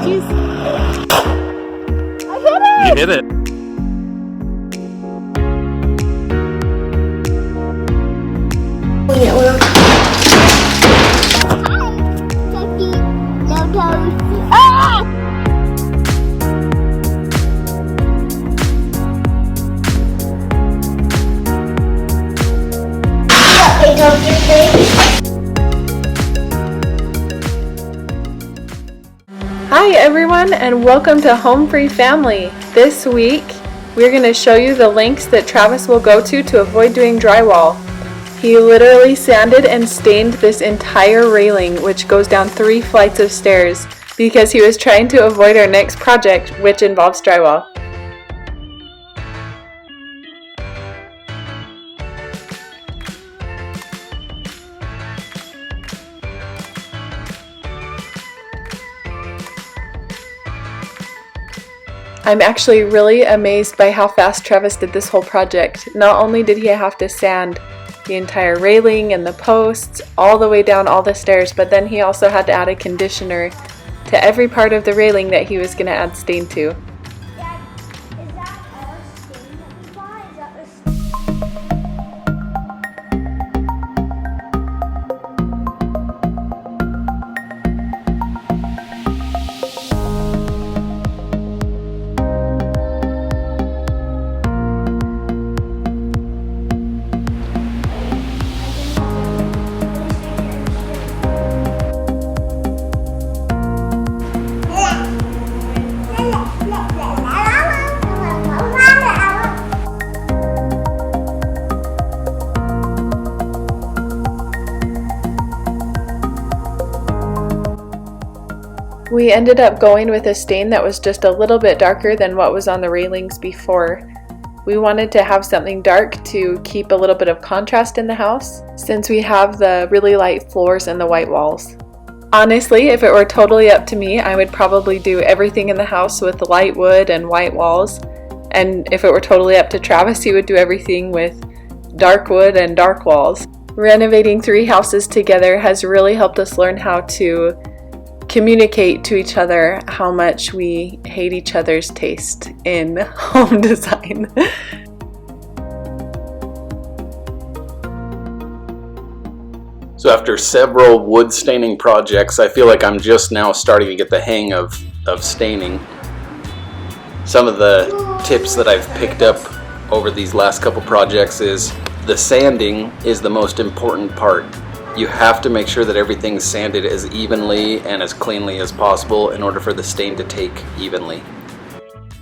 you see? I hit it! You hit it. Hi everyone, and welcome to Home Free Family. This week we're going to show you the lengths that Travis will go to avoid doing drywall. He literally sanded and stained this entire railing, which goes down 3 flights of stairs, because he was trying to avoid our next project, which involves drywall. I'm actually really amazed by how fast Travis did this whole project. Not only did he have to sand the entire railing and the posts all the way down all the stairs, but then he also had to add a conditioner to every part of the railing that he was going to add stain to. Dad, is that our stain that we bought? Is that the stain? We ended up going with a stain that was just a little bit darker than what was on the railings before. We wanted to have something dark to keep a little bit of contrast in the house, since we have the really light floors and the white walls. Honestly, if it were totally up to me, I would probably do everything in the house with light wood and white walls. And if it were totally up to Travis, he would do everything with dark wood and dark walls. Renovating 3 houses together has really helped us learn how to communicate to each other how much we hate each other's taste in home design. So after several wood staining projects, I feel like I'm just now starting to get the hang of staining. Some of the tips that I've picked up over these last couple projects is the sanding is the most important part. You have to make sure that everything's sanded as evenly and as cleanly as possible in order for the stain to take evenly.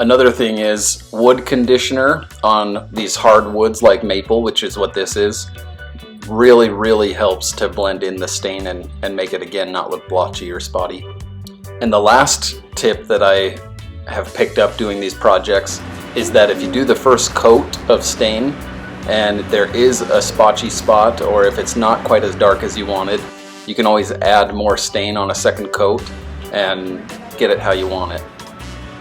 Another thing is wood conditioner on these hard woods like maple, which is what this is, really helps to blend in the stain and make it again not look blotchy or spotty. And the last tip that I have picked up doing these projects is that if you do the first coat of stain and there is a spotchy spot, or if it's not quite as dark as you wanted, you can always add more stain on a second coat and get it how you want it.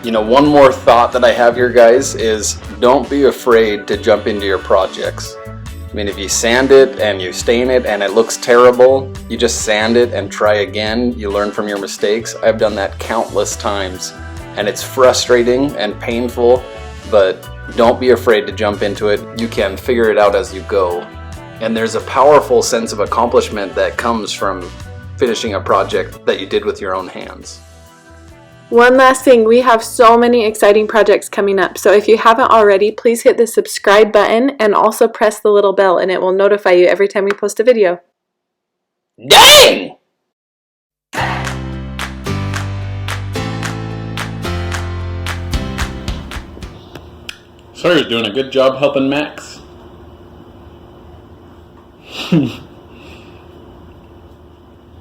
You know, one more thought that I have here, guys, is don't be afraid to jump into your projects. I mean, if you sand it and you stain it and it looks terrible, you just sand it and try again. You learn from your mistakes. I've done that countless times, and it's frustrating and painful, but don't be afraid to jump into it. You can figure it out as you go. And there's a powerful sense of accomplishment that comes from finishing a project that you did with your own hands. One last thing, we have so many exciting projects coming up, so if you haven't already, please hit the subscribe button and also press the little bell, and it will notify you every time we post a video. Dang! Sawyer's doing a good job helping Max.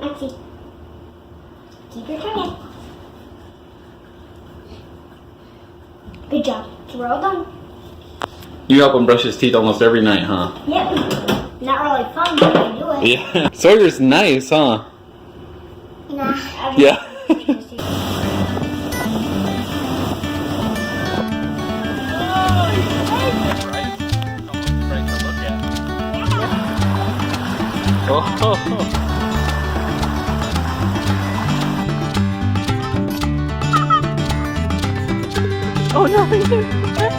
Maxie, keep your tongue in. Good job. We're all done. You help him brush his teeth almost every night, huh? Yep. Not really fun, but I do it. Yeah. Sawyer's nice, huh? Nah. Yeah. Oh. Oh no!